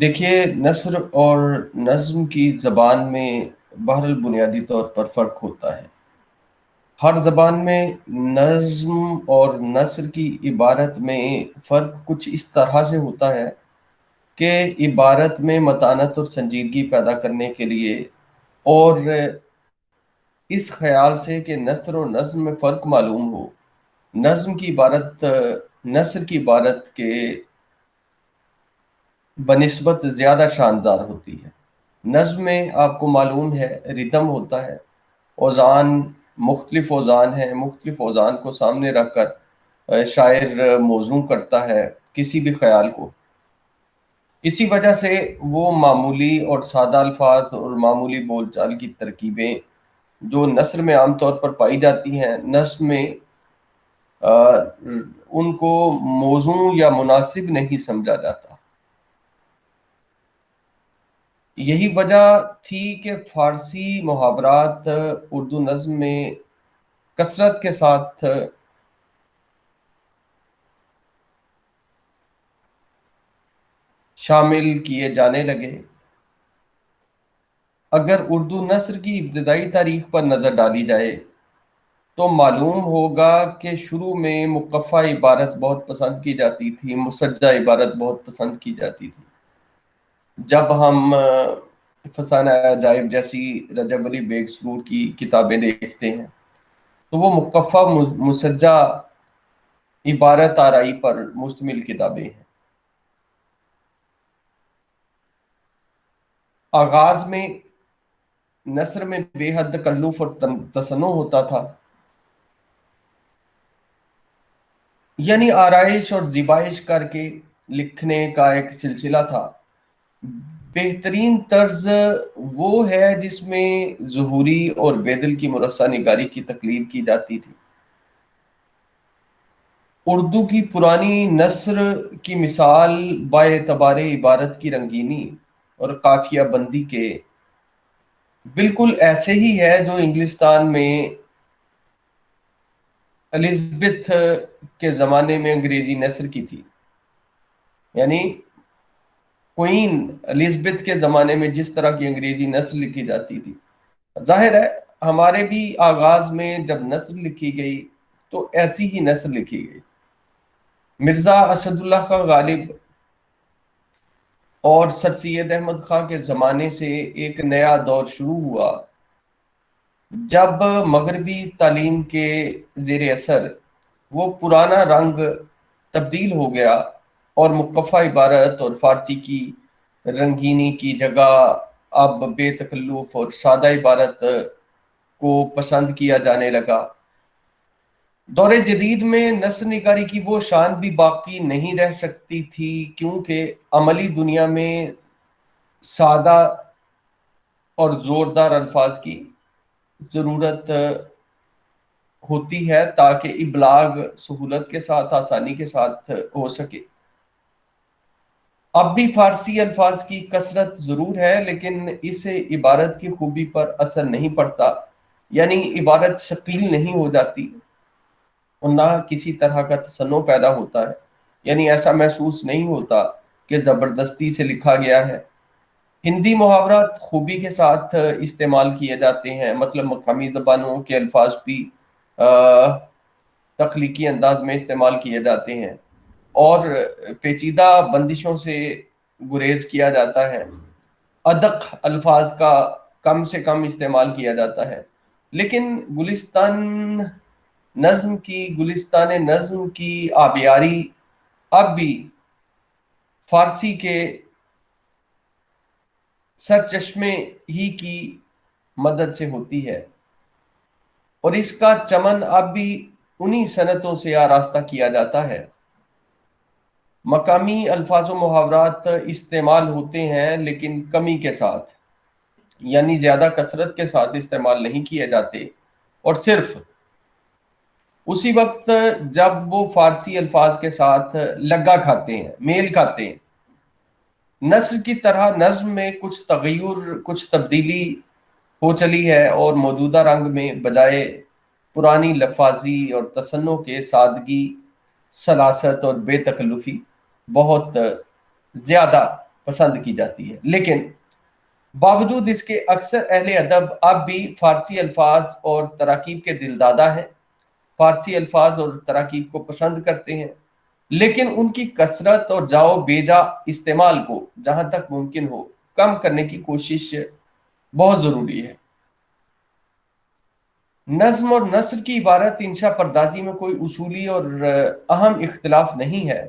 دیکھیے، نثر اور نظم کی زبان میں بہرحال بنیادی طور پر فرق ہوتا ہے۔ ہر زبان میں نظم اور نثر کی عبارت میں فرق کچھ اس طرح سے ہوتا ہے کہ عبارت میں متانت اور سنجیدگی پیدا کرنے کے لیے، اور اس خیال سے کہ نثر و نظم میں فرق معلوم ہو، نظم کی عبارت نثر کی عبارت کے بنسبت زیادہ شاندار ہوتی ہے۔ نظم میں آپ کو معلوم ہے ردم ہوتا ہے، اوزان، مختلف اوزان ہیں، مختلف اوزان کو سامنے رکھ کر شاعر موزوں کرتا ہے کسی بھی خیال کو۔ اسی وجہ سے وہ معمولی اور سادہ الفاظ اور معمولی بول چال کی ترکیبیں جو نثر میں عام طور پر پائی جاتی ہیں، نظم میں ان کو موزوں یا مناسب نہیں سمجھا جاتا۔ یہی وجہ تھی کہ فارسی محاورات اردو نظم میں کثرت کے ساتھ شامل کیے جانے لگے۔ اگر اردو نثر کی ابتدائی تاریخ پر نظر ڈالی جائے تو معلوم ہوگا کہ شروع میں مقفع عبارت بہت پسند کی جاتی تھی، مسجع عبارت بہت پسند کی جاتی تھی۔ جب ہم فسانہ عجائب جیسی رجب علی بیگ سرور کی کتابیں دیکھتے ہیں تو وہ مقفع مسجع عبارت آرائی پر مشتمل کتابیں ہیں۔ آغاز میں نثر میں بے حد تکلف اور تصنع ہوتا تھا، یعنی آرائش اور زیبائش کر کے لکھنے کا ایک سلسلہ تھا۔ بہترین طرز وہ ہے جس میں ظہوری اور بیدل کی مرصع نگاری کی تقلید کی جاتی تھی۔ اردو کی پرانی نثر کی مثال باعتبار عبارت کی رنگینی اور قافیہ بندی کے بالکل ایسے ہی ہے جو انگلستان میں الزبتھ کے زمانے میں انگریزی نثر کی تھی۔ یعنی کوئین الزبتھ کے زمانے میں جس طرح کی انگریزی نثر لکھی جاتی تھی، ظاہر ہے ہمارے بھی آغاز میں جب نثر لکھی گئی تو ایسی ہی نثر لکھی گئی۔ مرزا اسد اللہ خان غالب اور سر سید احمد خان کے زمانے سے ایک نیا دور شروع ہوا، جب مغربی تعلیم کے زیر اثر وہ پرانا رنگ تبدیل ہو گیا اور مقفع عبارت اور فارسی کی رنگینی کی جگہ اب بے تکلف اور سادہ عبارت کو پسند کیا جانے لگا۔ دور جدید میں نثر نگاری کی وہ شان بھی باقی نہیں رہ سکتی تھی، کیونکہ عملی دنیا میں سادہ اور زوردار الفاظ کی ضرورت ہوتی ہے تاکہ ابلاغ سہولت کے ساتھ، آسانی کے ساتھ ہو سکے۔ اب بھی فارسی الفاظ کی کثرت ضرور ہے، لیکن اس سے عبارت کی خوبی پر اثر نہیں پڑتا، یعنی عبارت ثقیل نہیں ہو جاتی اور نہ کسی طرح کا تصنع پیدا ہوتا ہے، یعنی ایسا محسوس نہیں ہوتا کہ زبردستی سے لکھا گیا ہے۔ ہندی محاورات خوبی کے ساتھ استعمال کیے جاتے ہیں، مطلب مقامی زبانوں کے الفاظ بھی تخلیقی انداز میں استعمال کیے جاتے ہیں اور پیچیدہ بندشوں سے گریز کیا جاتا ہے۔ ادق الفاظ کا کم سے کم استعمال کیا جاتا ہے، لیکن گلستان نظم کی آبیاری اب بھی فارسی کے سرچشمے ہی کی مدد سے ہوتی ہے، اور اس کا چمن اب بھی انہی صنعتوں سے آراستہ کیا جاتا ہے۔ مقامی الفاظ و محاورات استعمال ہوتے ہیں لیکن کمی کے ساتھ، یعنی زیادہ کثرت کے ساتھ استعمال نہیں کیے جاتے، اور صرف اسی وقت جب وہ فارسی الفاظ کے ساتھ لگا کھاتے ہیں، میل کھاتے ہیں۔ نثر کی طرح نظم میں کچھ تغیر، کچھ تبدیلی ہو چلی ہے، اور موجودہ رنگ میں بجائے پرانی لفاظی اور تصنع کے سادگی، سلاست اور بے تکلفی بہت زیادہ پسند کی جاتی ہے، لیکن باوجود اس کے اکثر اہل ادب اب بھی فارسی الفاظ اور تراکیب کے دلدادہ ہیں، فارسی الفاظ اور تراکیب کو پسند کرتے ہیں، لیکن ان کی کثرت اور جاؤ بیجا استعمال کو جہاں تک ممکن ہو کم کرنے کی کوشش بہت ضروری ہے۔ نظم اور نثر کی عبارت انشاء پردازی میں کوئی اصولی اور اہم اختلاف نہیں ہے۔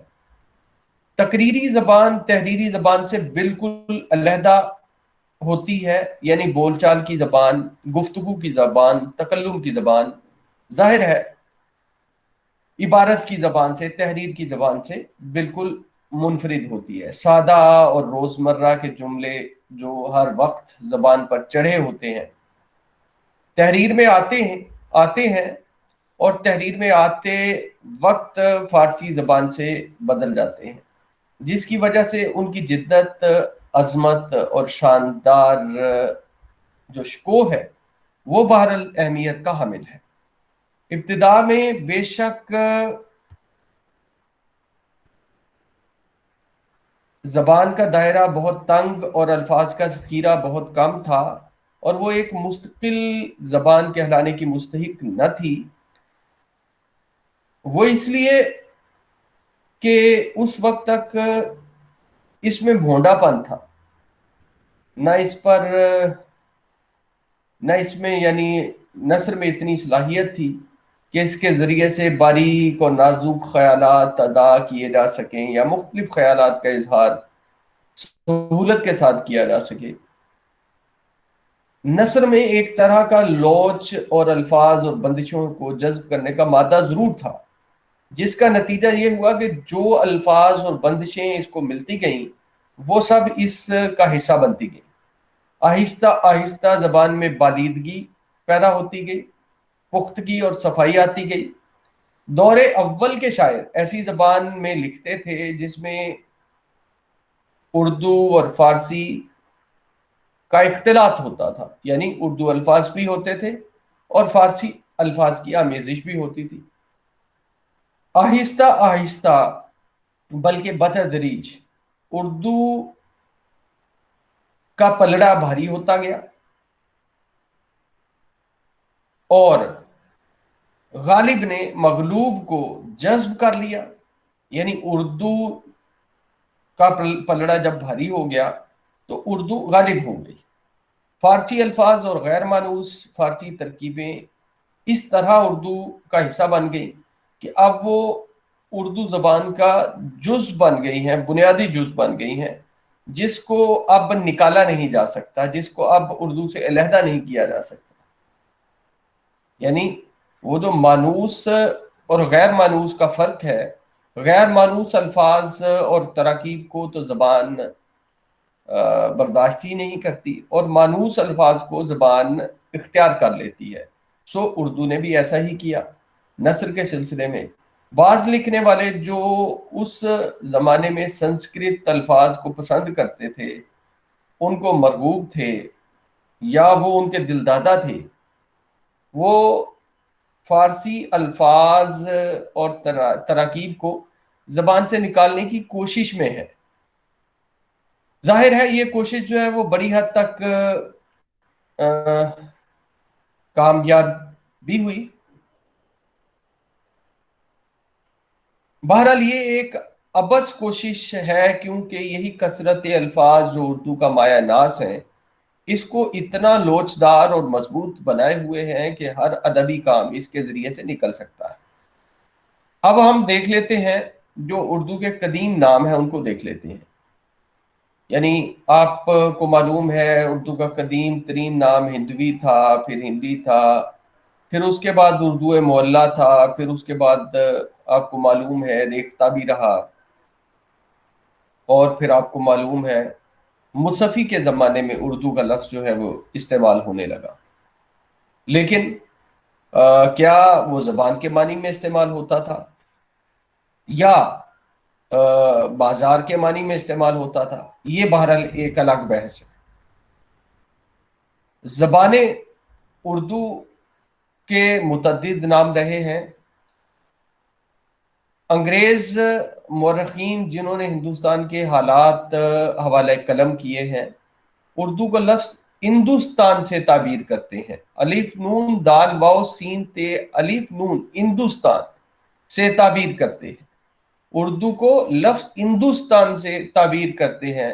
تقریری زبان تحریری زبان سے بالکل علیحدہ ہوتی ہے، یعنی بول چال کی زبان، گفتگو کی زبان، تکلم کی زبان ظاہر ہے عبارت کی زبان سے، تحریر کی زبان سے بالکل منفرد ہوتی ہے۔ سادہ اور روزمرہ کے جملے جو ہر وقت زبان پر چڑھے ہوتے ہیں تحریر میں آتے ہیں اور تحریر میں آتے وقت فارسی زبان سے بدل جاتے ہیں، جس کی وجہ سے ان کی جدت، عظمت اور شاندار جو شکوہ ہے وہ بہرحال اہمیت کا حامل ہے۔ ابتدا میں بے شک زبان کا دائرہ بہت تنگ اور الفاظ کا ذخیرہ بہت کم تھا، اور وہ ایک مستقل زبان کہلانے کی مستحق نہ تھی۔ وہ اس لیے کہ اس وقت تک اس میں بھونڈا پن تھا، نہ اس میں یعنی نثر میں اتنی صلاحیت تھی کہ اس کے ذریعے سے باریک اور نازک خیالات ادا کیے جا سکیں یا مختلف خیالات کا اظہار سہولت کے ساتھ کیا جا سکے۔ نثر میں ایک طرح کا لوچ اور الفاظ اور بندشوں کو جذب کرنے کا مادہ ضرور تھا، جس کا نتیجہ یہ ہوا کہ جو الفاظ اور بندشیں اس کو ملتی گئیں وہ سب اس کا حصہ بنتی گئیں۔ آہستہ آہستہ زبان میں بالیدگی پیدا ہوتی گئی، پختگی اور صفائی آتی گئی۔ دور اول کے شاعر ایسی زبان میں لکھتے تھے جس میں اردو اور فارسی کا اختلاط ہوتا تھا، یعنی اردو الفاظ بھی ہوتے تھے اور فارسی الفاظ کی آمیزش بھی ہوتی تھی۔ آہستہ آہستہ بلکہ بتدریج اردو کا پلڑا بھاری ہوتا گیا اور غالب نے مغلوب کو جذب کر لیا، یعنی اردو کا پلڑا جب بھاری ہو گیا تو اردو غالب ہو گئی۔ فارسی الفاظ اور غیر مانوس فارسی ترکیبیں اس طرح اردو کا حصہ بن گئی کہ اب وہ اردو زبان کا جز بن گئی ہیں، بنیادی جز بن گئی ہیں، جس کو اب نکالا نہیں جا سکتا، جس کو اب اردو سے علیحدہ نہیں کیا جا سکتا۔ یعنی وہ جو مانوس اور غیر مانوس کا فرق ہے، غیر مانوس الفاظ اور تراکیب کو تو زبان برداشت ہی نہیں کرتی، اور مانوس الفاظ کو زبان اختیار کر لیتی ہے۔ سو اردو نے بھی ایسا ہی کیا۔ نثر کے سلسلے میں بعض لکھنے والے جو اس زمانے میں سنسکرت الفاظ کو پسند کرتے تھے، ان کو مرغوب تھے یا وہ ان کے دلدادہ تھے، وہ فارسی الفاظ اور تراکیب کو زبان سے نکالنے کی کوشش میں ہے۔ ظاہر ہے یہ کوشش جو ہے وہ بڑی حد تک کامیاب بھی ہوئی۔ بہرحال یہ ایک ابس کوشش ہے، کیونکہ یہی کثرت الفاظ جو اردو کا مایہ ناز ہیں اس کو اتنا لوچدار اور مضبوط بنائے ہوئے ہیں کہ ہر ادبی کام اس کے ذریعے سے نکل سکتا ہے۔ اب ہم دیکھ لیتے ہیں جو اردو کے قدیم نام ہیں ان کو دیکھ لیتے ہیں۔ یعنی آپ کو معلوم ہے اردو کا قدیم ترین نام ہندوی تھا، پھر ہندی تھا، پھر اس کے بعد اردو معلیٰ تھا، پھر اس کے بعد آپ کو معلوم ہے ریختہ بھی رہا، اور پھر آپ کو معلوم ہے مصحفی کے زمانے میں اردو کا لفظ جو ہے وہ استعمال ہونے لگا۔ لیکن کیا وہ زبان کے معنی میں استعمال ہوتا تھا یا بازار کے معنی میں استعمال ہوتا تھا؟ یہ بہرحال ایک الگ بحث ہے۔ زبانیں اردو کے متعدد نام رہے ہیں۔ انگریز مورخین جنہوں نے ہندوستان کے حالات حوالہ قلم کیے ہیں، اردو کا لفظ ہندوستان سے تعبیر کرتے ہیں۔ الف نون دال واو سین تے الف نون ہندوستان سے تعبیر کرتے ہیں، اردو کو لفظ ہندوستان سے تعبیر کرتے ہیں،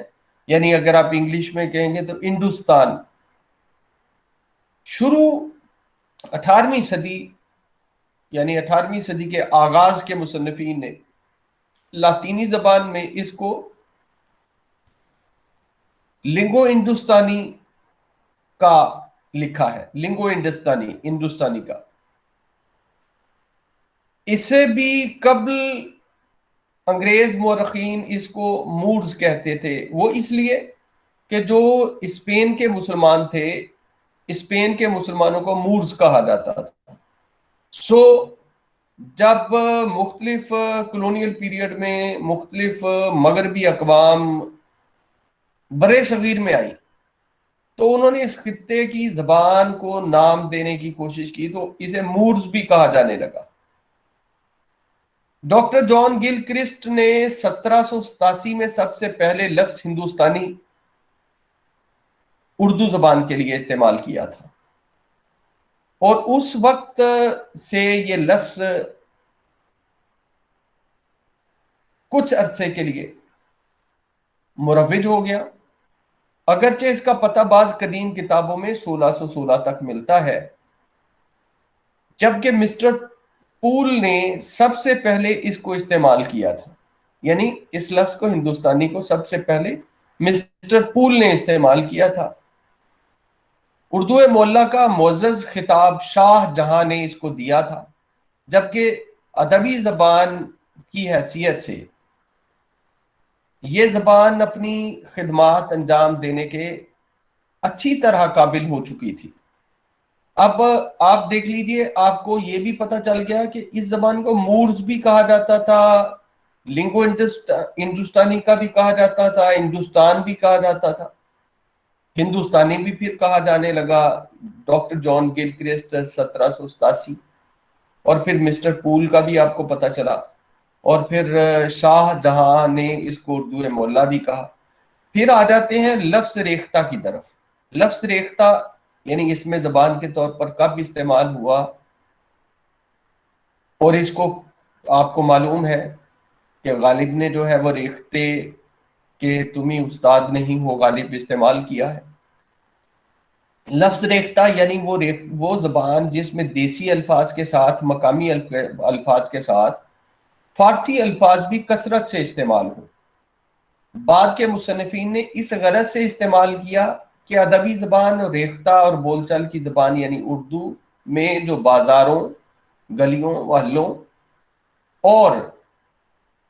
یعنی اگر آپ انگلش میں کہیں گے تو ہندوستان۔ شروع 18ویں صدی یعنی 18ویں صدی کے آغاز کے مصنفین نے لاطینی زبان میں اس کو لنگو ہندوستانی کا لکھا ہے، لنگو ہندوستانی کا۔ اس سے بھی قبل انگریز مورخین اس کو مورز کہتے تھے، وہ اس لیے کہ جو اسپین کے مسلمان تھے، اسپین کے مسلمانوں کو مورز کہا جاتا تھا۔ سو جب مختلف کلونیل پیریڈ میں مختلف مغربی اقوام برے صغیر میں آئی تو انہوں نے اس خطے کی زبان کو نام دینے کی کوشش کی، تو اسے مورز بھی کہا جانے لگا۔ ڈاکٹر جان گل کرسٹ نے 1787 میں سب سے پہلے لفظ ہندوستانی اردو زبان کے لیے استعمال کیا تھا، اور اس وقت سے یہ لفظ کچھ عرصے کے لیے مروج ہو گیا، اگرچہ اس کا پتہ بعض قدیم کتابوں میں 1616 تک ملتا ہے، جبکہ مسٹر پول نے سب سے پہلے اس کو استعمال کیا تھا، یعنی اس لفظ کو ہندوستانی کو سب سے پہلے مسٹر پول نے استعمال کیا تھا۔ اردو معلیٰ کا معزز خطاب شاہ جہاں نے اس کو دیا تھا، جبکہ ادبی زبان کی حیثیت سے یہ زبان اپنی خدمات انجام دینے کے اچھی طرح قابل ہو چکی تھی۔ اب آپ دیکھ لیجئے، آپ کو یہ بھی پتہ چل گیا کہ اس زبان کو مورز بھی کہا جاتا تھا، لنگو ہندوستانی کا بھی کہا جاتا تھا، ہندوستان بھی کہا جاتا تھا، ہندوستانی بھی پھر کہا جانے لگا ڈاکٹر جان گل کرسٹ 1787، اور پھر مسٹر پول کا بھی آپ کو پتہ چلا، اور پھر شاہ جہاں نے اس کو اردو معلیٰ بھی کہا۔ پھر آ جاتے ہیں لفظ ریختہ کی طرف۔ لفظ ریختہ یعنی اس میں زبان کے طور پر کب استعمال ہوا، اور اس کو آپ کو معلوم ہے کہ غالب نے جو ہے وہ ریختے کہ تم ہی استاد نہیں ہو غالب استعمال کیا ہے۔ لفظ ریختہ یعنی وہ زبان جس میں دیسی الفاظ کے ساتھ مقامی الفاظ کے ساتھ فارسی الفاظ بھی کثرت سے استعمال ہو۔ بعد کے مصنفین نے اس غرض سے استعمال کیا کہ ادبی زبان اور ریختہ اور بول چال کی زبان یعنی اردو میں جو بازاروں، گلیوں، محلوں اور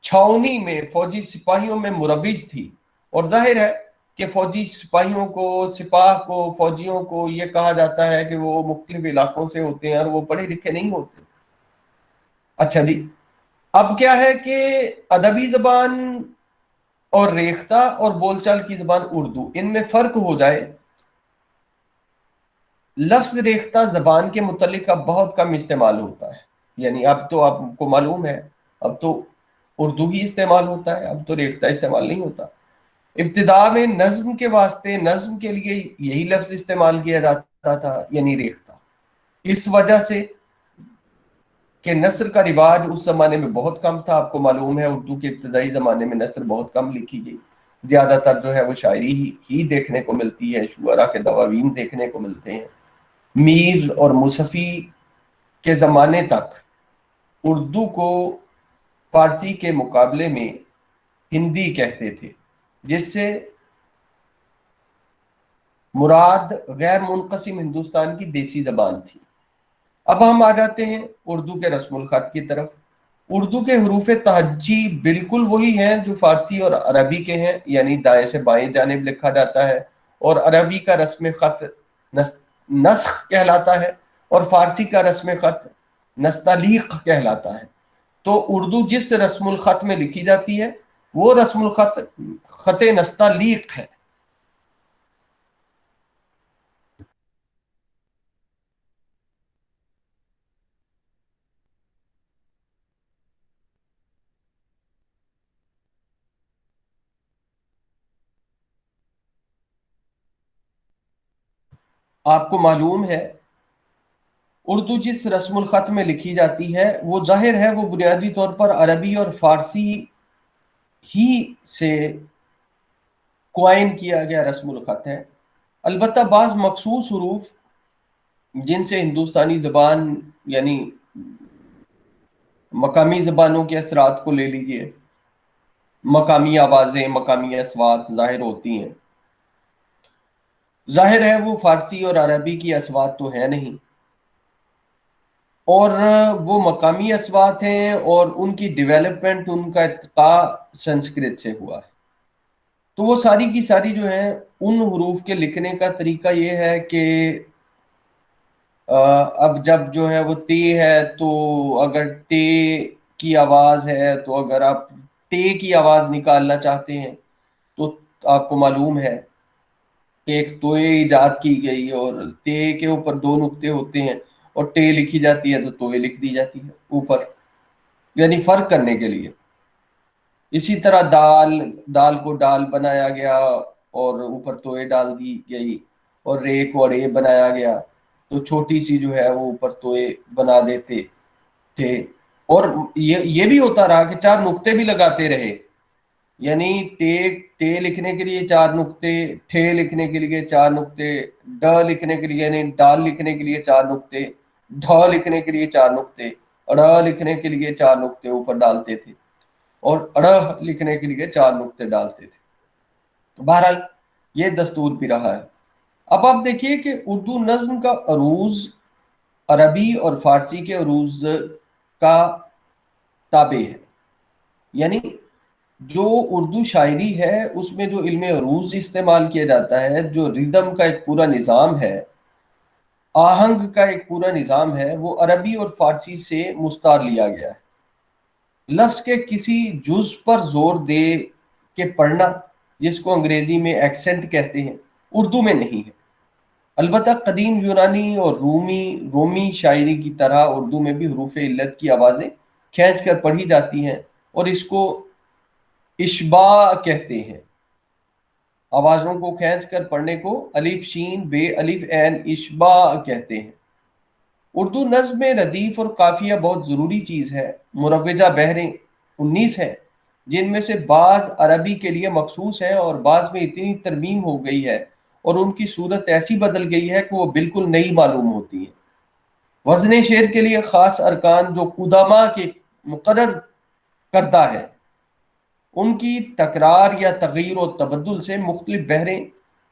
چھاؤنی میں فوجی سپاہیوں میں مروج تھی، اور ظاہر ہے کہ فوجی سپاہیوں کو، سپاہ کو، فوجیوں کو یہ کہا جاتا ہے کہ وہ مختلف علاقوں سے ہوتے ہیں اور وہ پڑھے لکھے نہیں ہوتے۔ اچھا جی، اب کیا ہے کہ ادبی زبان اور ریختہ اور بول چال کی زبان اردو، ان میں فرق ہو جائے۔ لفظ ریختہ زبان کے متعلق اب بہت کم استعمال ہوتا ہے، یعنی اب تو آپ کو معلوم ہے اب تو اردو ہی استعمال ہوتا ہے، اب تو ریختہ استعمال نہیں ہوتا۔ ابتدا میں نظم کے واسطے، نظم کے لیے یہی لفظ استعمال کیا جاتا تھا، یعنی ریختہ، اس وجہ سے کہ نثر کا رواج اس زمانے میں بہت کم تھا۔ آپ کو معلوم ہے اردو کے ابتدائی زمانے میں نثر بہت کم لکھی گئی، زیادہ تر جو ہے وہ شاعری ہی دیکھنے کو ملتی ہے، شعراء کے دواوین دیکھنے کو ملتے ہیں۔ میر اور مصفی کے زمانے تک اردو کو فارسی کے مقابلے میں ہندی کہتے تھے، جس سے مراد غیر منقسم ہندوستان کی دیسی زبان تھی۔ اب ہم آ جاتے ہیں اردو کے رسم الخط کی طرف۔ اردو کے حروف تہجی بالکل وہی ہیں جو فارسی اور عربی کے ہیں، یعنی دائیں سے بائیں جانب لکھا جاتا ہے، اور عربی کا رسم خط نسخ کہلاتا ہے، اور فارسی کا رسم خط نستعلیق کہلاتا ہے۔ تو اردو جس رسم الخط میں لکھی جاتی ہے وہ رسم الخط خط نستعلیق ہے۔ آپ کو معلوم ہے اردو جس رسم الخط میں لکھی جاتی ہے وہ ظاہر ہے وہ بنیادی طور پر عربی اور فارسی ہی سے کوائن کیا گیا رسم الخط ہے۔ البتہ بعض مخصوص حروف جن سے ہندوستانی زبان یعنی مقامی زبانوں کے اثرات کو لے لیجئے، مقامی آوازیں، مقامی اصوات ظاہر ہوتی ہیں۔ ظاہر ہے وہ فارسی اور عربی کی اصوات تو ہے نہیں، اور وہ مقامی اصوات ہیں، اور ان کی ڈیولپمنٹ، ان کا ارتقاء سنسکرت سے ہوا ہے۔ تو وہ ساری کی ساری جو ہیں ان حروف کے لکھنے کا طریقہ یہ ہے کہ اب جب جو ہے وہ تے ہے تو اگر تے کی آواز ہے تو اگر آپ تے کی آواز نکالنا چاہتے ہیں تو آپ کو معلوم ہے کہ ایک توئے ایجاد کی گئی اور تے کے اوپر دو نقطے ہوتے ہیں، اور ٹے لکھی جاتی ہے تو توئے لکھ دی جاتی ہے اوپر، یعنی فرق کرنے کے لیے۔ اسی طرح دال، دال کو ڈال بنایا گیا اور اوپر توئے ڈال دی گئی، اور رے کو رے بنایا گیا تو چھوٹی سی جو ہے وہ اوپر توئے بنا دیتے تھے۔ اور یہ بھی ہوتا رہا کہ چار نقطے بھی لگاتے رہے، یعنی تے لکھنے کے لیے چار نقطے، ٹھے لکھنے کے لیے چار نقطے، ڈ لکھنے کے لیے یعنی ڈال لکھنے کے لیے چار نقطے، ڈھ لکھنے کے لیے چار نقطے، ڑ لکھنے کے لیے چار نقطے اوپر ڈالتے تھے، اور اڑھ لکھنے کے لیے چار نقطے ڈالتے تھے۔ تو بہرحال یہ دستور بھی رہا ہے۔ اب آپ دیکھیے کہ اردو نظم کا عروج عربی اور فارسی کے عروج کا تابع ہے، یعنی جو اردو شاعری ہے اس میں جو علم عروج استعمال کیا جاتا ہے، جو ردم کا ایک پورا نظام ہے، آہنگ کا ایک پورا نظام ہے، وہ عربی اور فارسی سے مستعار لیا گیا ہے۔ لفظ کے کسی جز پر زور دے کے پڑھنا، جس کو انگریزی میں ایکسنٹ کہتے ہیں، اردو میں نہیں ہے۔ البتہ قدیم یونانی اور رومی شاعری کی طرح اردو میں بھی حروف علت کی آوازیں کھینچ کر پڑھی جاتی ہیں، اور اس کو اشباع کہتے ہیں۔ آوازوں کو کھینچ کر پڑھنے کو الف شین بے الف عین اشباع کہتے ہیں۔ اردو نظم میں ردیف اور قافیہ بہت ضروری چیز ہے۔ مروجہ بحریں 19 ہیں، جن میں سے بعض عربی کے لیے مخصوص ہیں اور بعض میں اتنی ترمیم ہو گئی ہے اور ان کی صورت ایسی بدل گئی ہے کہ وہ بالکل نئی معلوم ہوتی ہیں۔ وزن شعر کے لیے خاص ارکان جو قدامہ کے مقرر کرتا ہے، ان کی تکرار یا تغیر و تبدل سے مختلف بحریں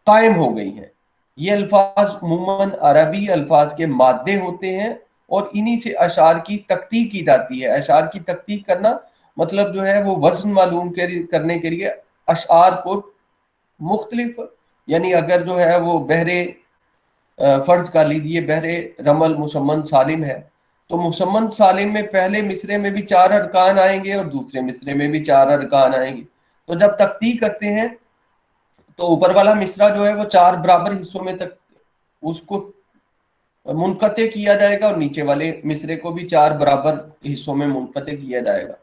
قائم ہو گئی ہیں۔ یہ الفاظ عموماً عربی الفاظ کے مادے ہوتے ہیں، اور انہی سے اشعار کی تکتیک کی جاتی ہے۔ اشعار کی تکتیک کرنا مطلب جو ہے وہ وزن معلوم کرنے کے لیے اشعار کو مختلف، یعنی اگر جو ہے وہ بحرے فرض کر لیجیے بحرے رمل مسمن سالم ہے، تو مسمن سالم میں پہلے مصرے میں بھی چار ارکان آئیں گے اور دوسرے مصرے میں بھی چار ارکان آئیں گے۔ تو جب تکتیک کرتے ہیں تو اوپر والا مصرع جو ہے وہ چار برابر حصوں میں تک اس کو منقطع کیا جائے گا، اور نیچے والے مصرے کو بھی چار برابر حصوں میں منقطع کیا جائے گا۔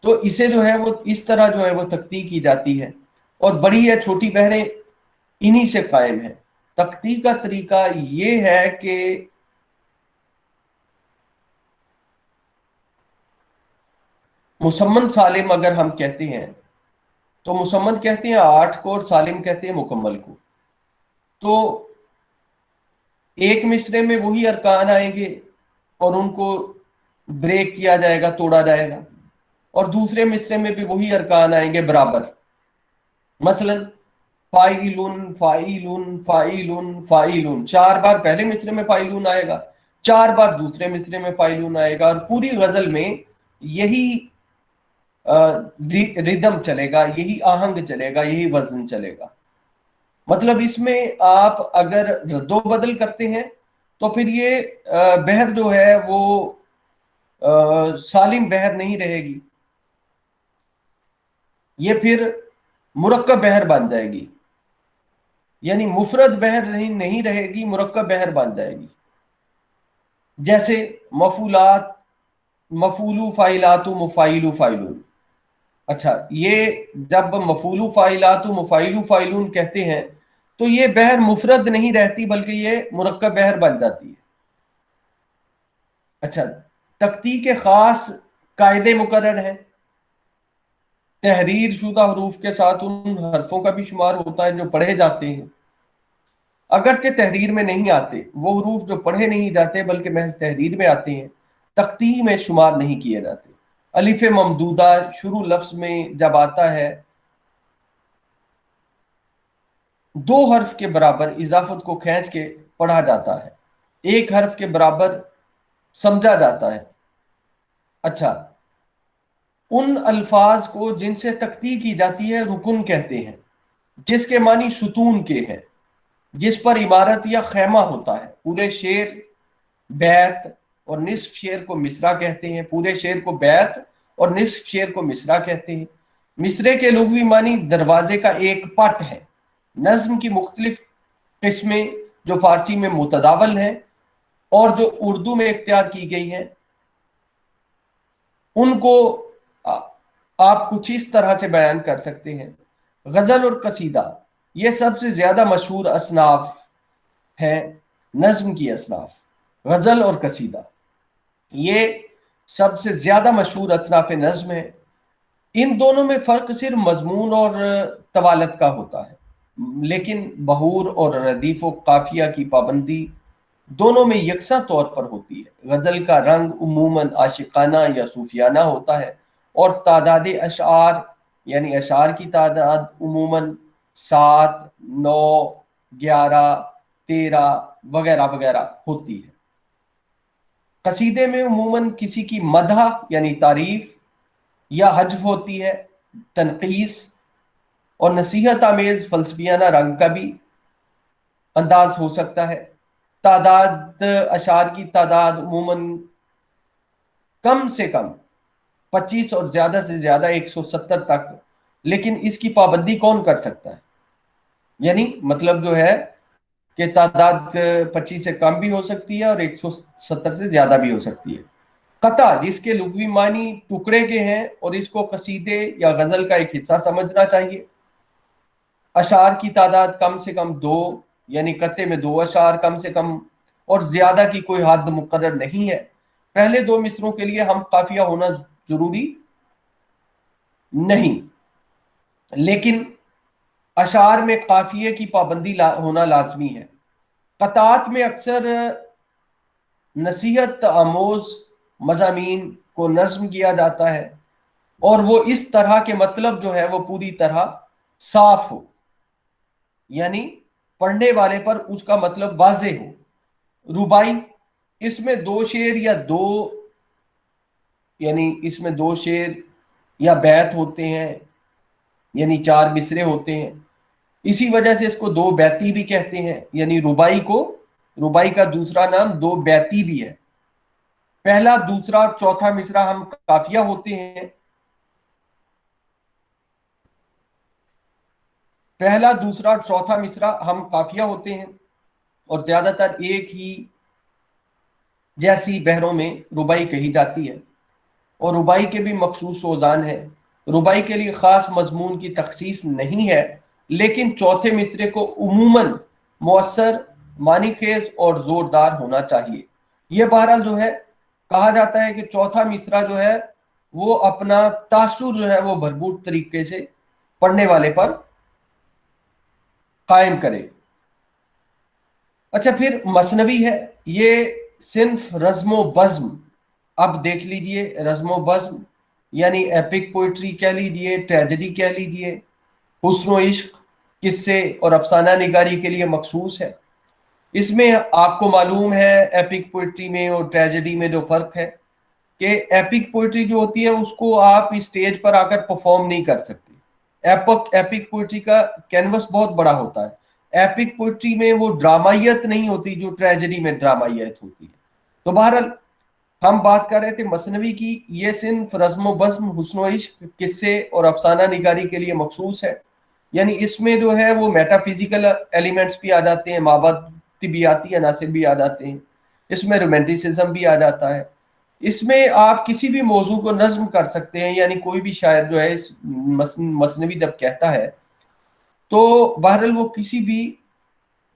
تو اسے جو ہے وہ اس طرح جو ہے وہ تکتیک کی جاتی ہے، اور بڑی یا چھوٹی بحریں انہی سے قائم ہیں۔ تکتیک کا طریقہ یہ ہے کہ مسمن سالم اگر ہم کہتے ہیں تو مسمن کہتے ہیں 8 کو اور سالم کہتے ہیں مکمل کو۔ تو ایک مصرے میں وہی ارکان آئیں گے اور ان کو بریک کیا جائے گا، توڑا جائے گا، اور دوسرے مصرے میں بھی وہی ارکان آئیں گے برابر۔ مثلا فائلن فائلن فائلن فائلن، 4 بار پہلے مصرے میں فائلن آئے گا، 4 بار دوسرے مصرے میں فائلن آئے گا، اور پوری غزل میں یہی ردم چلے گا، یہی آہنگ چلے گا، یہی وزن چلے گا۔ مطلب اس میں آپ اگر رد و بدل کرتے ہیں تو پھر یہ بحر جو ہے وہ سالم بحر نہیں رہے گی، یہ پھر مرکب بحر بن جائے گی، یعنی مفرد بحر نہیں رہے گی، مرکب بحر بن جائے گی۔ جیسے مفعولات، مفعول فاعلات مفاعل فاعلون۔ اچھا، یہ جب مفعول فاعلات مفاعل فاعلون کہتے ہیں تو یہ بحر مفرد نہیں رہتی بلکہ یہ مرکب بحر بن جاتی ہے. اچھا، تختی کے خاص قاعدے مقرر ہیں. تحریر شدہ حروف کے ساتھ ان حرفوں کا بھی شمار ہوتا ہے جو پڑھے جاتے ہیں، اگرچہ تحریر میں نہیں آتے. وہ حروف جو پڑھے نہیں جاتے بلکہ محض تحریر میں آتے ہیں تختی میں شمار نہیں کیے جاتے. الف ممدودہ شروع لفظ میں جب آتا ہے 2 حرف کے برابر اضافت کو کھینچ کے پڑھا جاتا ہے، 1 حرف کے برابر سمجھا جاتا ہے. اچھا، ان الفاظ کو جن سے تختی کی جاتی ہے رکن کہتے ہیں، جس کے معنی ستون کے ہیں، جس پر عمارت یا خیمہ ہوتا ہے. پورے شعر بیت اور نصف شعر کو مصرع کہتے ہیں. پورے شعر کو بیت اور نصف شعر کو مصرع کہتے ہیں. مصرے کے لغوی معنی دروازے کا ایک پٹ ہے. نظم کی مختلف قسمیں جو فارسی میں متداول ہیں اور جو اردو میں اختیار کی گئی ہیں ان کو آپ کچھ اس طرح سے بیان کر سکتے ہیں. غزل اور قصیدہ یہ سب سے زیادہ مشہور اصناف ہیں. نظم کی اصناف غزل اور قصیدہ یہ سب سے زیادہ مشہور اصناف نظم ہیں. ان دونوں میں فرق صرف مضمون اور طوالت کا ہوتا ہے، لیکن بہور اور ردیف و قافیہ کی پابندی دونوں میں یکساں طور پر ہوتی ہے. غزل کا رنگ عموماً عاشقانہ یا صوفیانہ ہوتا ہے اور تعداد اشعار یعنی اشعار کی تعداد عموماً 7، 9، 11، 13 وغیرہ وغیرہ ہوتی ہے. قصیدے میں عموماً کسی کی مدح یعنی تعریف یا حجف ہوتی ہے. تنقیص اور نصیحت آمیز فلسفیانہ رنگ کا بھی انداز ہو سکتا ہے. تعداد اشعار کی تعداد عموماً کم سے کم 25 اور زیادہ سے زیادہ 170 تک، لیکن اس کی پابندی کون کر سکتا ہے؟ یعنی مطلب جو ہے کہ تعداد 25 سے کم بھی ہو سکتی ہے اور 170 سے زیادہ بھی ہو سکتی ہے. قطع جس کے لغوی معنی ٹکڑے کے ہیں اور اس کو قصیدے یا غزل کا ایک حصہ سمجھنا چاہیے. اشعار کی تعداد کم سے کم 2، یعنی قطعے میں 2 اشعار کم سے کم، اور زیادہ کی کوئی حد مقرر نہیں ہے. پہلے 2 مصروں کے لیے ہم قافیہ ہونا ضروری نہیں، لیکن اشعار میں قافیے کی پابندی ہونا لازمی ہے. قطعات میں اکثر نصیحت آموز مضامین کو نظم کیا جاتا ہے اور وہ اس طرح کے مطلب جو ہے وہ پوری طرح صاف ہو، یعنی پڑھنے والے پر اس کا مطلب واضح ہو. ربائی اس میں 2 شعر یا 2 یعنی اس میں 2 شعر یا بیت ہوتے ہیں، یعنی 4 مصرے ہوتے ہیں. اسی وجہ سے اس کو 2 بیتی بھی کہتے ہیں. یعنی ربائی کا دوسرا نام 2 بیتی بھی ہے. پہلا، دوسرا اور چوتھا مصرع ہم قافیہ ہوتے ہیں. پہلا، دوسرا اور چوتھا مصرع ہم قافیہ ہوتے ہیں اور زیادہ تر ایک ہی جیسی بحروں میں ربائی کہی جاتی ہے، اور ربائی کے بھی مخصوص اوزان ہیں. ربائی کے لیے خاص مضمون کی تخصیص نہیں ہے، لیکن چوتھے مصرے کو عموماً مؤثر، معنی خیز اور زوردار ہونا چاہیے. یہ بہرحال جو ہے کہا جاتا ہے کہ چوتھا مصرع جو ہے وہ اپنا تاثر جو ہے وہ بھرپور طریقے سے پڑھنے والے پر قائم کرے. اچھا، پھر مثنوی ہے. یہ صنف رزم و بزم، اب دیکھ لیجئے، رزم و بزم یعنی ایپک پوئٹری کہہ لیجئے، ٹریجڈی کہہ لیجئے، حسن و عشق، قصے اور افسانہ نگاری کے لیے مخصوص ہے. اس میں آپ کو معلوم ہے ایپک پوئٹری میں اور ٹریجڈی میں جو فرق ہے کہ ایپک پوئٹری جو ہوتی ہے اس کو آپ اسٹیج پر آ کر پرفارم نہیں کر سکتے. ایپک پوئٹری کا کینوس بہت بڑا ہوتا ہے. ایپک پوئٹری میں وہ ڈرامائیت نہیں ہوتی جو ٹریجڈی میں ڈرامائیت ہوتی ہے. تو بہرحال ہم بات کر رہے تھے مثنوی کی. یہ صنف رزم و بزم، حسن و عشق، قصے اور افسانہ نگاری کے لیے مخصوص ہے. یعنی اس میں جو ہے وہ میٹا فزیکل ایلیمنٹس بھی آ جاتے ہیں، طبیعیاتی عناصر بھی آ جاتے ہیں. اس میں رومانٹسزم بھی آ جاتا ہے. اس میں آپ کسی بھی موضوع کو نظم کر سکتے ہیں. یعنی کوئی بھی شاعر جو ہے اس مثنوی جب کہتا ہے تو بہرحال وہ کسی بھی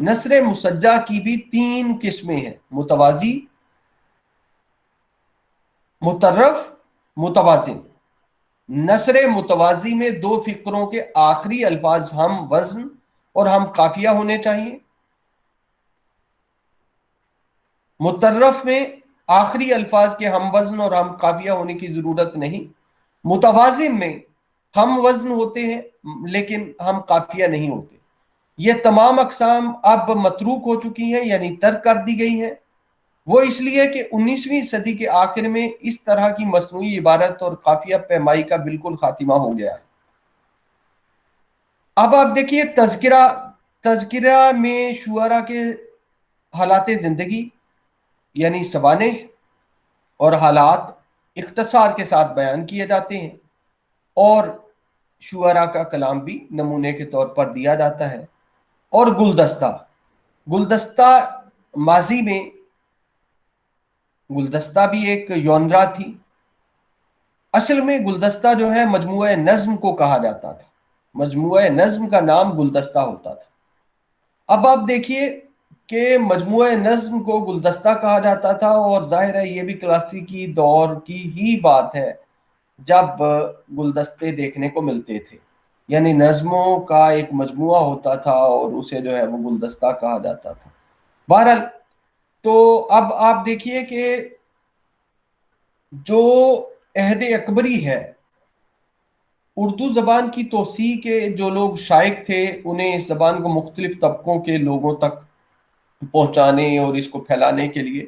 نثر مسجع کی بھی 3 قسمیں ہیں: متوازی، مترف، متوازن۔ نثر متوازی میں 2 فقروں کے آخری الفاظ ہم وزن اور ہم قافیہ ہونے چاہیے۔ مترف میں آخری الفاظ کے ہم وزن اور ہم قافیہ ہونے کی ضرورت نہیں۔ متوازن میں ہم وزن ہوتے ہیں لیکن ہم قافیہ نہیں ہوتے۔ یہ تمام اقسام اب متروک ہو چکی ہیں، یعنی ترک کر دی گئی ہیں۔ وہ اس لیے کہ 19ویں صدی کے آخر میں اس طرح کی مصنوعی عبارت اور قافیہ پیمائی کا بالکل خاتمہ ہو گیا ہے۔ اب آپ دیکھیے تذکرہ میں شعراء کے حالات زندگی یعنی سوانح اور حالات اختصار کے ساتھ بیان کیے جاتے ہیں، اور شعراء کا کلام بھی نمونے کے طور پر دیا جاتا ہے۔ اور گلدستہ ماضی میں گلدستہ بھی ایک یونرا تھی۔ اصل میں گلدستہ جو ہے مجموعہ نظم کو کہا جاتا تھا، مجموعہ نظم کا نام گلدستہ ہوتا تھا۔ اب آپ دیکھیے کہ مجموعہ نظم کو گلدستہ کہا جاتا تھا، اور ظاہر ہے یہ بھی کلاسیکی دور کی ہی بات ہے جب گلدستے دیکھنے کو ملتے تھے، یعنی نظموں کا ایک مجموعہ ہوتا تھا اور اسے جو ہے وہ گلدستہ کہا جاتا تھا۔ بہرحال تو اب آپ دیکھیے کہ جو عہد اکبری ہے، اردو زبان کی توسیع کے جو لوگ شائق تھے انہیں اس زبان کو مختلف طبقوں کے لوگوں تک پہنچانے اور اس کو پھیلانے کے لیے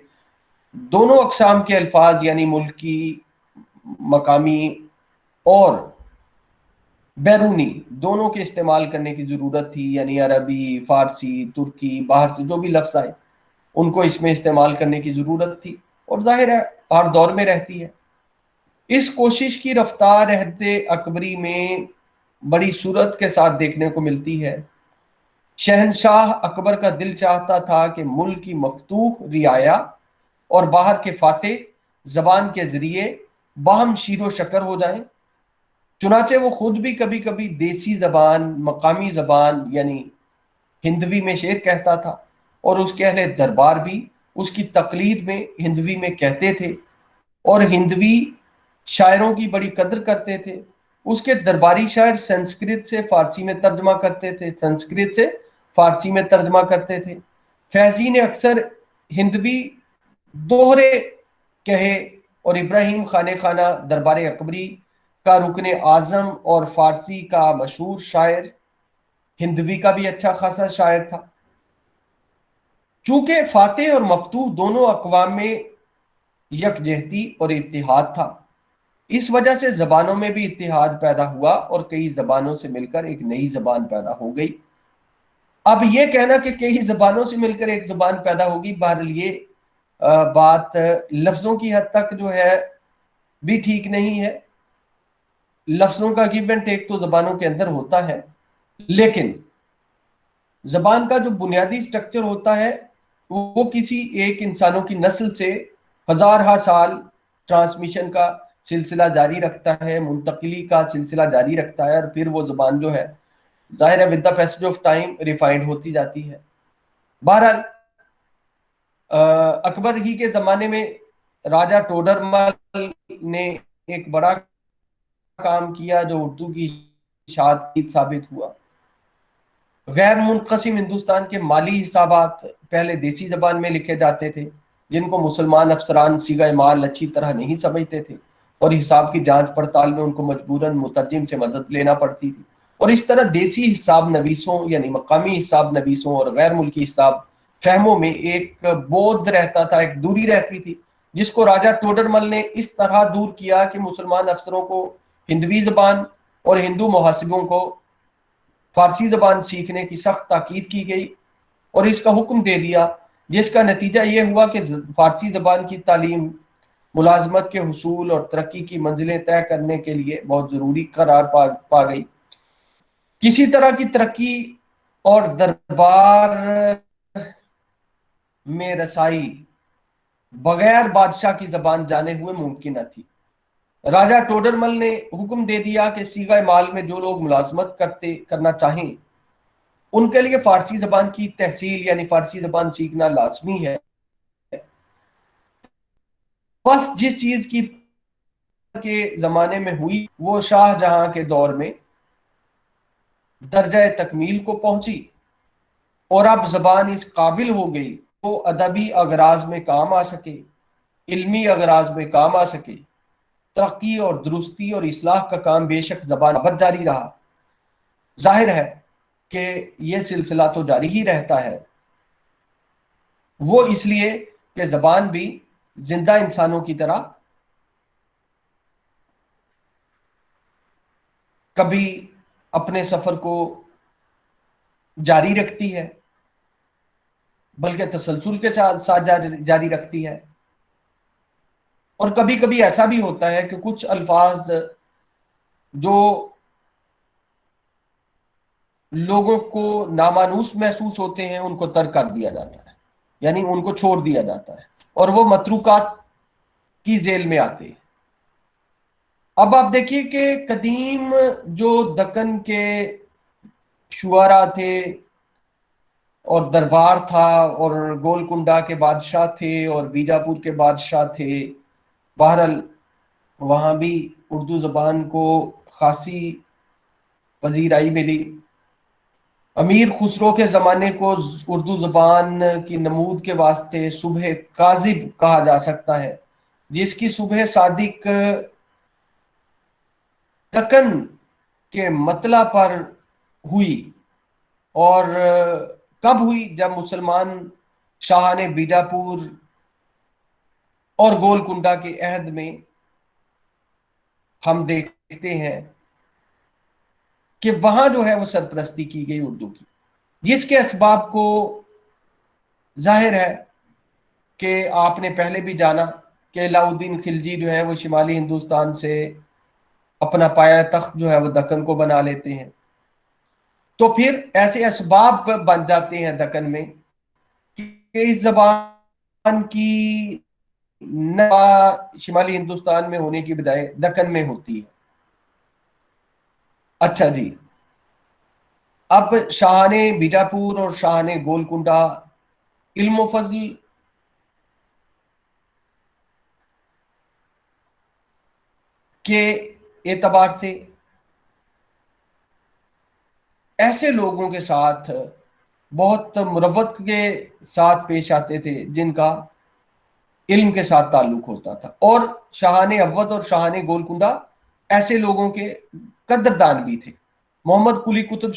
دونوں اقسام کے الفاظ یعنی ملکی، مقامی اور بیرونی دونوں کے استعمال کرنے کی ضرورت تھی، یعنی عربی، فارسی، ترکی، باہر سے جو بھی لفظ آئے ان کو اس میں استعمال کرنے کی ضرورت تھی، اور ظاہر ہے ہر دور میں رہتی ہے۔ اس کوشش کی رفتار عہد اکبری میں بڑی صورت کے ساتھ دیکھنے کو ملتی ہے۔ شہنشاہ اکبر کا دل چاہتا تھا کہ ملک کی مفتوح رعایا اور باہر کے فاتح زبان کے ذریعے باہم شیر و شکر ہو جائیں۔ چنانچہ وہ خود بھی کبھی کبھی دیسی زبان، مقامی زبان یعنی ہندوی میں شعر کہتا تھا، اور اس کے اہل دربار بھی اس کی تقلید میں ہندوی میں کہتے تھے، اور ہندوی شاعروں کی بڑی قدر کرتے تھے۔ اس کے درباری شاعر سنسکرت سے فارسی میں ترجمہ کرتے تھے۔ فیضی نے اکثر ہندوی دوہرے کہے، اور ابراہیم خانہ دربار اکبری کا رکن اعظم اور فارسی کا مشہور شاعر ہندوی کا بھی اچھا خاصا شاعر تھا۔ چونکہ فاتح اور مفتوح دونوں اقوام میں یکجہتی اور اتحاد تھا، اس وجہ سے زبانوں میں بھی اتحاد پیدا ہوا اور کئی زبانوں سے مل کر ایک نئی زبان پیدا ہو گئی۔ اب یہ کہنا کہ کئی زبانوں سے مل کر ایک زبان پیدا ہوگی، بہرحال یہ بات لفظوں کی حد تک جو ہے بھی ٹھیک نہیں ہے۔ لفظوں کا گیو اینڈ ٹیک تو زبانوں کے اندر ہوتا ہے، لیکن زبان کا جو بنیادی سٹرکچر ہوتا ہے وہ کسی ایک انسانوں کی نسل سے ہزارہا سال ٹرانسمیشن کا سلسلہ جاری رکھتا ہے، منتقلی کا سلسلہ جاری رکھتا ہے، اور پھر وہ زبان جو ہے ظاہر ہے with the passage of time refined ہوتی جاتی ہے۔ بہرحال اکبر ہی کے زمانے میں راجہ ٹوڈرمل نے ایک بڑا کام کیا جو اردو کی اشاعت ثابت ہوا۔ غیر منقسم ہندوستان کے مالی حسابات پہلے دیسی زبان میں لکھے جاتے تھے، جن کو مسلمان افسران صیغہ مال اچھی طرح نہیں سمجھتے تھے، اور حساب کی جانچ پڑتال میں ان کو مجبوراً مترجم سے مدد لینا پڑتی تھی، اور اس طرح دیسی حساب نویسوں یعنی مقامی حساب نویسوں اور غیر ملکی حساب فہموں میں ایک بود رہتا تھا، ایک دوری رہتی تھی، جس کو راجہ ٹوڈرمل نے اس طرح دور کیا کہ مسلمان افسروں کو ہندوی زبان اور ہندو محاسبوں کو فارسی زبان سیکھنے کی سخت تاکید کی گئی، اور اس کا حکم دے دیا، جس کا نتیجہ یہ ہوا کہ فارسی زبان کی تعلیم ملازمت کے حصول اور ترقی کی منزلیں طے کرنے کے لیے بہت ضروری قرار پا گئی۔ کسی طرح کی ترقی اور دربار میں رسائی بغیر بادشاہ کی زبان جانے ہوئے ممکن نہ تھی۔ راجہ ٹوڈرمل نے حکم دے دیا کہ صیغہ مال میں جو لوگ ملازمت کرنا چاہیں ان کے لیے فارسی زبان کی تحصیل یعنی فارسی زبان سیکھنا لازمی ہے. بس جس چیز کی کے زمانے میں ہوئی وہ شاہ جہاں کے دور میں درجہ تکمیل کو پہنچی اور اب زبان اس قابل ہو گئی تو ادبی اغراض میں کام آ سکے، علمی اغراض میں کام آ سکے. ترقی اور درستی اور اصلاح کا کام بے شک زبان پر جاری رہا. ظاہر ہے کہ یہ سلسلہ تو جاری ہی رہتا ہے، وہ اس لیے کہ زبان بھی زندہ انسانوں کی طرح کبھی اپنے سفر کو جاری رکھتی ہے بلکہ تسلسل کے ساتھ جاری رکھتی ہے، اور کبھی کبھی ایسا بھی ہوتا ہے کہ کچھ الفاظ جو لوگوں کو نامانوس محسوس ہوتے ہیں ان کو ترک کر دیا جاتا ہے، یعنی ان کو چھوڑ دیا جاتا ہے اور وہ متروکات کی ذیل میں آتے ہیں. اب آپ دیکھیے کہ قدیم جو دکن کے شعراء تھے اور دربار تھا اور گولکنڈہ کے بادشاہ تھے اور بیجاپور کے بادشاہ تھے، بہرحال وہاں بھی اردو زبان کو خاصی پذیرائی ملی. امیر خسرو کے زمانے کو اردو زبان کی نمود کے واسطے صبح کاذب کہا جا سکتا ہے، جس کی صبح صادق دکن کے مطلع پر ہوئی. اور کب ہوئی؟ جب مسلمان شاہ نے بیجاپور اور گولکنڈہ کے عہد میں ہم دیکھتے ہیں کہ وہاں جو ہے وہ سرپرستی کی گئی اردو کی، جس کے اسباب کو ظاہر ہے کہ آپ نے پہلے بھی جانا کہ علاؤ الدین خلجی جو ہے وہ شمالی ہندوستان سے اپنا پایا تخت جو ہے وہ دکن کو بنا لیتے ہیں. تو پھر ایسے اسباب بن جاتے ہیں دکن میں کہ اس زبان کی شمالی ہندوستان میں ہونے کی بجائے دکن میں ہوتی ہے. اچھا جی، اب شاہان بیجاپور اور شاہان گولکنڈہ علم و فضل کے اعتبار سے ایسے لوگوں کے ساتھ بہت مروت کے ساتھ پیش آتے تھے جن کا علم کے ساتھ تعلق ہوتا تھا، اور شاہان اودھ اور شاہان گولکنڈہ ایسے لوگوں کے قدردان بھی تھے. محمد قلی قطب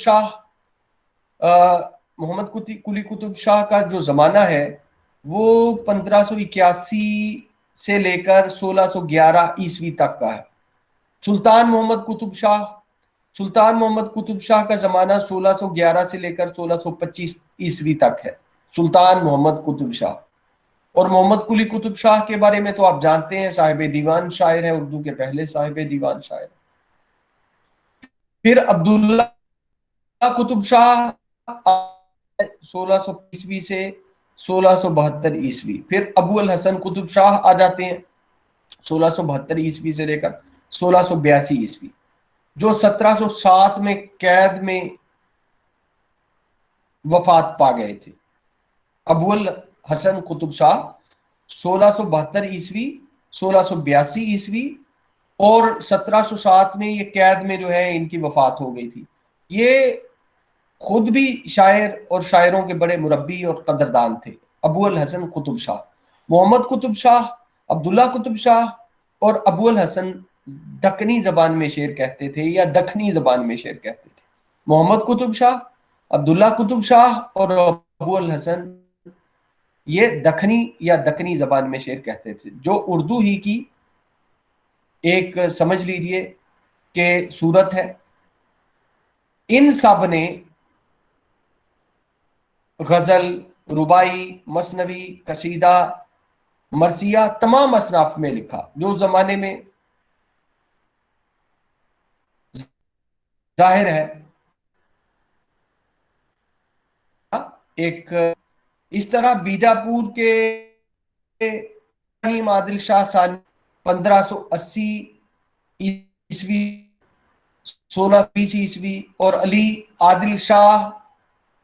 شاہ کا جو زمانہ ہے وہ 1581 سے لے کر 1611 عیسوی تک کا ہے. سلطان محمد قطب شاہ کا زمانہ 1611 سے لے کر 1625 عیسوی تک ہے. سلطان محمد قطب شاہ. اور محمد قلی قطب شاہ کے بارے میں تو آپ جانتے ہیں، صاحب دیوان شاعر ہے، اردو کے پہلے صاحب دیوان شاعر. پھر عبداللہ قطب شاہ 1620 سے 1672 عیسوی. پھر ابو الحسن قطب شاہ آ جاتے ہیں 1672 عیسوی سے لے کر 1682 عیسوی، جو 1707 میں قید میں وفات پا گئے تھے. ابو الحسن قطب شاہ 1672 عیسوی، 1682 عیسوی اور 1707 میں یہ قید میں جو ہے ان کی وفات ہو گئی تھی. یہ خود بھی شاعر اور شاعروں کے بڑے مربی اور قدردان تھے. ابو الحسن قطب شاہ، محمد قطب شاہ، عبداللہ قطب شاہ اور ابو الحسن دکنی زبان میں شعر کہتے تھے یا دکھنی زبان میں شعر کہتے تھے. محمد قطب شاہ، عبداللہ قطب شاہ اور ابو الحسن یہ دکھنی یا دکنی زبان میں شعر کہتے تھے، جو اردو ہی کی ایک سمجھ لیجئے کہ صورت ہے. ان سب نے غزل، ربائی، مثنوی، قصیدہ، مرثیہ تمام اصناف میں لکھا جو زمانے میں ظاہر ہے ایک اس طرح بیجاپور کے ابراہیم عادل شاہ ثانی 1580 عیسوی 1620 عیسوی اور علی عادل شاہ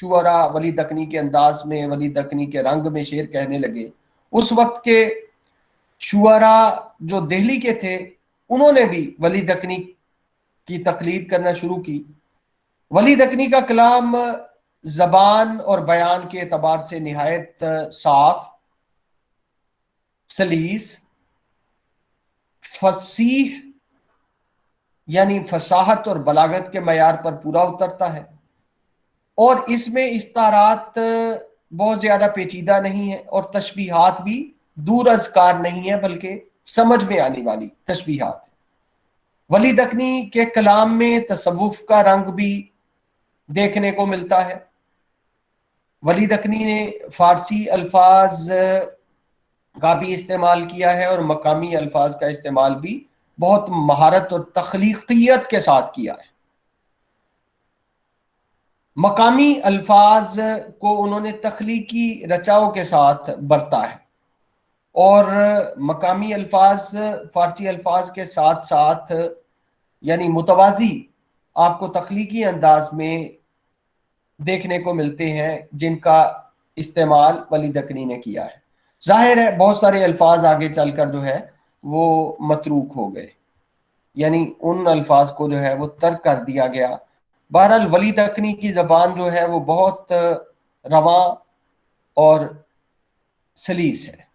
شعرا ولی دکنی کے انداز میں، ولی دکنی کے رنگ میں شعر کہنے لگے، اس وقت کے شعرا جو دہلی کے تھے انہوں نے بھی ولی دکنی کی تقلید کرنا شروع کی۔ ولی دکنی کا کلام زبان اور بیان کے اعتبار سے نہایت صاف، سلیس، فصیح یعنی فصاحت اور بلاغت کے معیار پر پورا اترتا ہے، اور اس میں استعارات بہت زیادہ پیچیدہ نہیں ہے، اور تشبیہات بھی دور از کار نہیں ہے بلکہ سمجھ میں آنے والی تشبیہات۔ ولی دکنی کے کلام میں تصوف کا رنگ بھی دیکھنے کو ملتا ہے۔ ولی دکنی نے فارسی الفاظ کا بھی استعمال کیا ہے اور مقامی الفاظ کا استعمال بھی بہت مہارت اور تخلیقیت کے ساتھ کیا ہے۔ مقامی الفاظ کو انہوں نے تخلیقی رچاؤ کے ساتھ برتا ہے، اور مقامی الفاظ فارسی الفاظ کے ساتھ ساتھ یعنی متوازی آپ کو تخلیقی انداز میں دیکھنے کو ملتے ہیں جن کا استعمال ولی دکنی نے کیا ہے۔ ظاہر ہے بہت سارے الفاظ آگے چل کر جو ہے وہ متروک ہو گئے، یعنی ان الفاظ کو جو ہے وہ ترک کر دیا گیا۔ بہرحال ولی دکنی کی زبان جو ہے وہ بہت رواں اور سلیس ہے۔